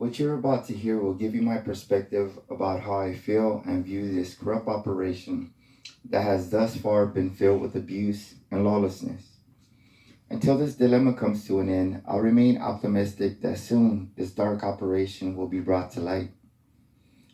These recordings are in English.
What you're about to hear will give you my perspective about how I feel and view this corrupt operation that has thus far been filled with abuse and lawlessness. Until this dilemma comes to an end, I'll remain optimistic that soon this dark operation will be brought to light.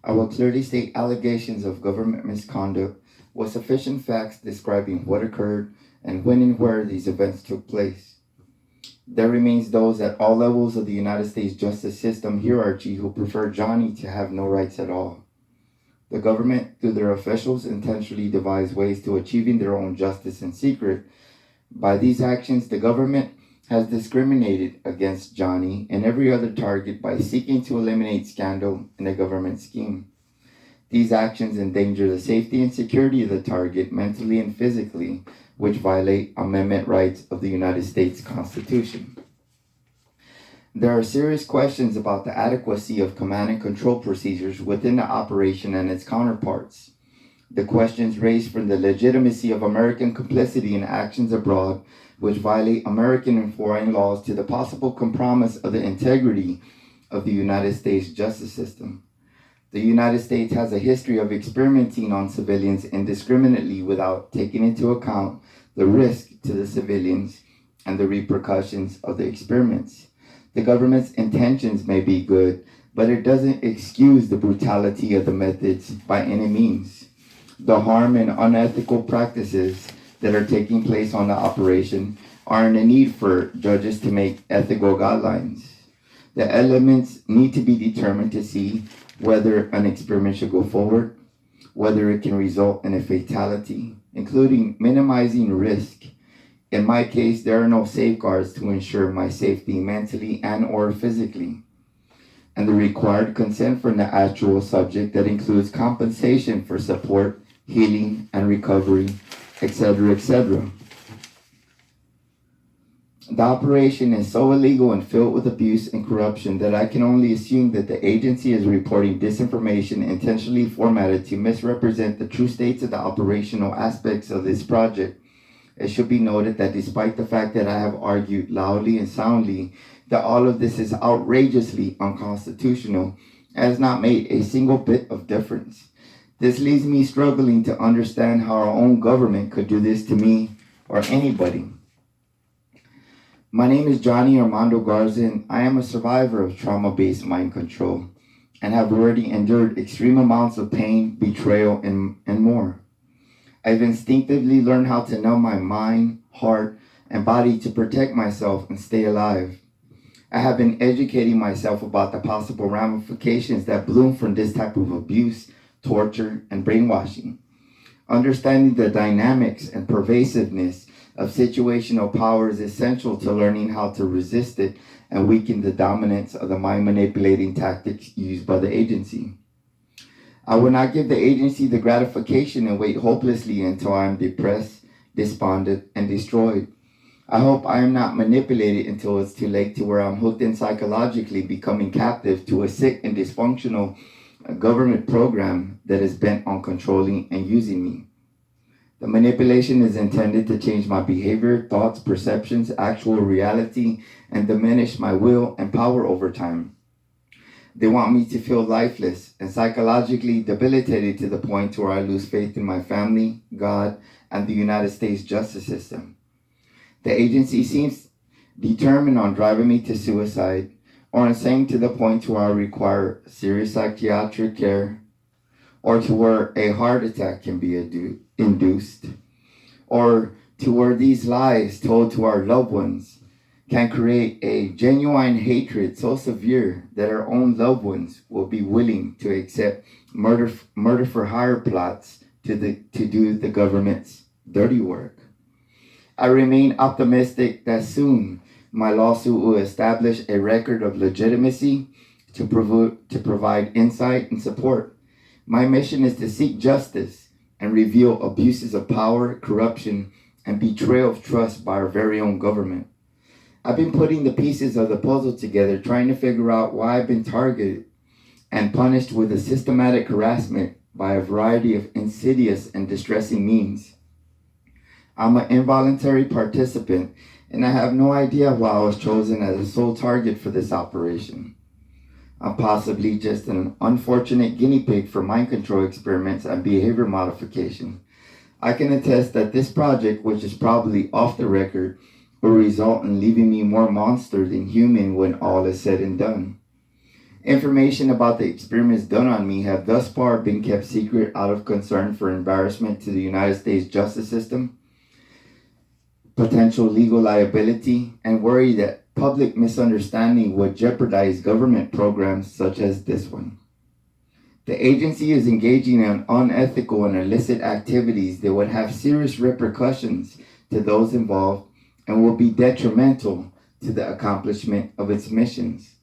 I will clearly state allegations of government misconduct with sufficient facts describing what occurred and when and where these events took place. There remains those at all levels of the United States justice system hierarchy who prefer Johnny to have no rights at all. The government, through their officials, intentionally devise ways to achieving their own justice in secret. By these actions, the government has discriminated against Johnny and every other target by seeking to eliminate scandal in a government scheme. These actions endanger the safety and security of the target mentally and physically, which violate amendment rights of the United States Constitution. There are serious questions about the adequacy of command and control procedures within the operation and its counterparts. The questions raised from the legitimacy of American complicity in actions abroad, which violate American and foreign laws, to the possible compromise of the integrity of the United States justice system. The United States has a history of experimenting on civilians indiscriminately without taking into account the risk to the civilians and the repercussions of the experiments. The government's intentions may be good, but it doesn't excuse the brutality of the methods by any means. The harm and unethical practices that are taking place on the operation are in a need for judges to make ethical guidelines. The elements need to be determined to see whether an experiment should go forward, whether it can result in a fatality, including minimizing risk. In my case, there are no safeguards to ensure my safety mentally and or physically, and the required consent from the actual subject that includes compensation for support, healing, and recovery, etc., etc. The operation is so illegal and filled with abuse and corruption that I can only assume that the agency is reporting disinformation intentionally formatted to misrepresent the true states of the operational aspects of this project. It should be noted that despite the fact that I have argued loudly and soundly that all of this is outrageously unconstitutional, it has not made a single bit of difference. This leaves me struggling to understand how our own government could do this to me or anybody. My name is Johnny Armando Garza, and I am a survivor of trauma-based mind control and have already endured extreme amounts of pain, betrayal, and more. I've instinctively learned how to numb my mind, heart, and body to protect myself and stay alive. I have been educating myself about the possible ramifications that bloom from this type of abuse, torture, and brainwashing. Understanding the dynamics and pervasiveness of situational power is essential to learning how to resist it and weaken the dominance of the mind manipulating tactics used by the agency. I will not give the agency the gratification and wait hopelessly until I am depressed, despondent, and destroyed. I hope I am not manipulated until it's too late to where I'm hooked in psychologically, becoming captive to a sick and dysfunctional government program that is bent on controlling and using me. The manipulation is intended to change my behavior, thoughts, perceptions, actual reality, and diminish my will and power over time. They want me to feel lifeless and psychologically debilitated to the point where I lose faith in my family, God, and the United States justice system. The agency seems determined on driving me to suicide or insane to the point where I require serious psychiatric care, or to where a heart attack can be induced, or to where these lies told to our loved ones can create a genuine hatred so severe that our own loved ones will be willing to accept murder for hire plots to do the government's dirty work. I remain optimistic that soon my lawsuit will establish a record of legitimacy to provide insight and support. My mission is to seek justice and reveal abuses of power, corruption, and betrayal of trust by our very own government. I've been putting the pieces of the puzzle together, trying to figure out why I've been targeted and punished with a systematic harassment by a variety of insidious and distressing means. I'm an involuntary participant, and I have no idea why I was chosen as a sole target for this operation. I'm possibly just an unfortunate guinea pig for mind control experiments and behavior modification. I can attest that this project, which is probably off the record, will result in leaving me more monster than human when all is said and done. Information about the experiments done on me have thus far been kept secret out of concern for embarrassment to the United States justice system, potential legal liability, and worry that public misunderstanding would jeopardize government programs such as this one. The agency is engaging in unethical and illicit activities that would have serious repercussions to those involved and will be detrimental to the accomplishment of its missions.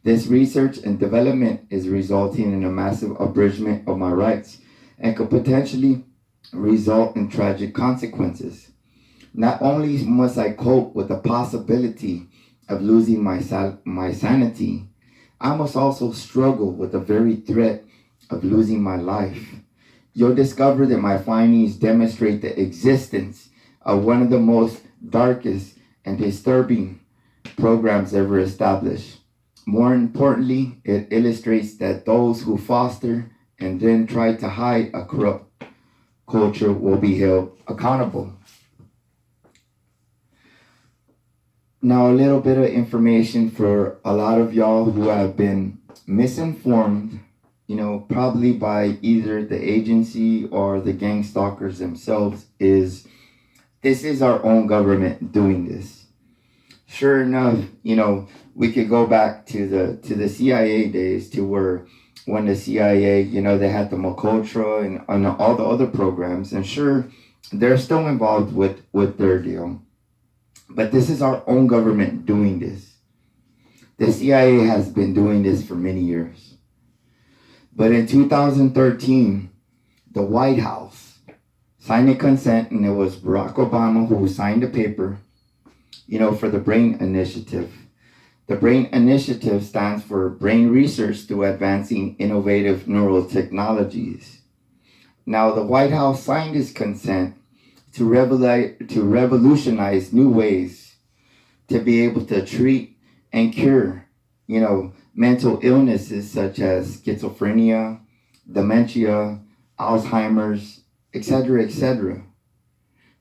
This research and development is resulting in a massive abridgment of my rights and could potentially result in tragic consequences. Not only must I cope with the possibility of losing my sanity, I must also struggle with the very threat of losing my life. You'll discover that my findings demonstrate the existence of one of the most darkest and disturbing programs ever established. More importantly, it illustrates that those who foster and then try to hide a corrupt culture will be held accountable. Now, a little bit of information for a lot of y'all who have been misinformed, probably by either the agency or the gang stalkers themselves, is this is our own government doing this. Sure enough, we could go back to the CIA days, to where when the CIA, they had the MKUltra and all the other programs, and sure, they're still involved with their deal. But this is our own government doing this. The CIA has been doing this for many years. But in 2013, the White House signed a consent, and it was Barack Obama who signed the paper, for the BRAIN Initiative. The BRAIN Initiative stands for Brain Research through Advancing Innovative Neural Technologies. Now, the White House signed this consent to revolutionize new ways to be able to treat and cure, mental illnesses such as schizophrenia, dementia, Alzheimer's, etc., etc.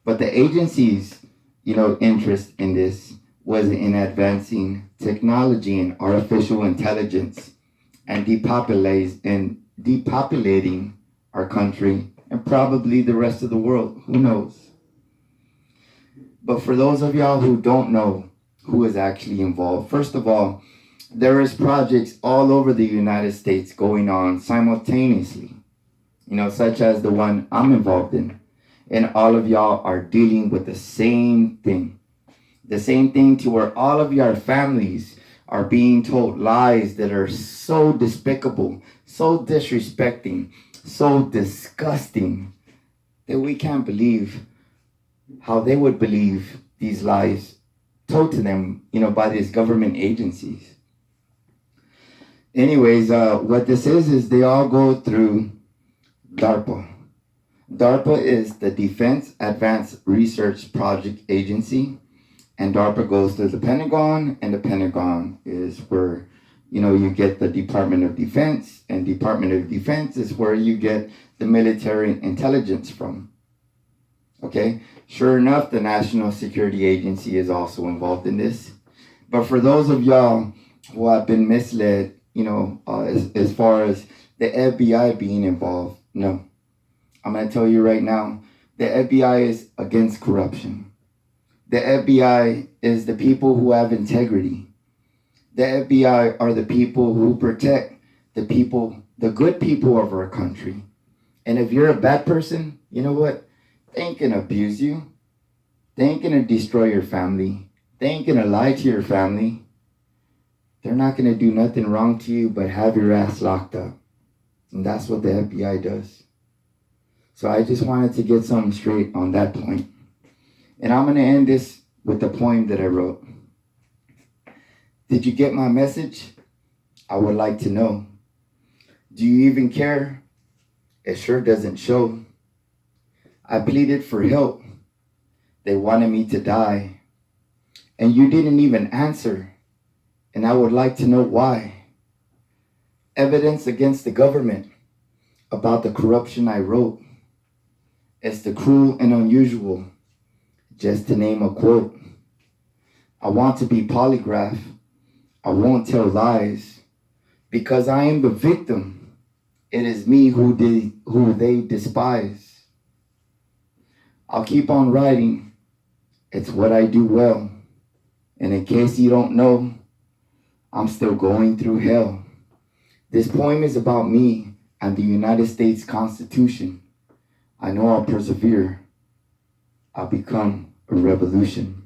But the agency's, interest in this was in advancing technology and artificial intelligence and depopulating our country and probably the rest of the world. Who knows? But for those of y'all who don't know who is actually involved, first of all, there is projects all over the United States going on simultaneously, such as the one I'm involved in. And all of y'all are dealing with the same thing. The same thing to where all of your families are being told lies that are so despicable, so disrespecting, so disgusting that we can't believe how they would believe these lies told to them, by these government agencies. Anyways, what this is they all go through DARPA. DARPA is the Defense Advanced Research Project Agency, and DARPA goes to the Pentagon, and the Pentagon is where, you get the Department of Defense, and Department of Defense is where you get the military intelligence from. Okay, sure enough, the National Security Agency is also involved in this. But for those of y'all who have been misled, as far as the FBI being involved, no. I'm going to tell you right now, the FBI is against corruption. The FBI is the people who have integrity. The FBI are the people who protect the people, the good people of our country. And if you're a bad person, you know what? They ain't going to abuse you. They ain't going to destroy your family. They ain't going to lie to your family. They're not going to do nothing wrong to you but have your ass locked up. And that's what the FBI does. So I just wanted to get something straight on that point. And I'm going to end this with the poem that I wrote. Did you get my message? I would like to know. Do you even care? It sure doesn't show. I pleaded for help. They wanted me to die. And you didn't even answer. And I would like to know why. evidence against the government about the corruption I wrote. It's the cruel and unusual, just to name a quote. I want to be polygraph. I won't tell lies, because I am the victim. It is me who they despise. I'll keep on writing. It's what I do well. And in case you don't know, I'm still going through hell. This poem is about me and the United States Constitution. I know I'll persevere. I'll become a revolution.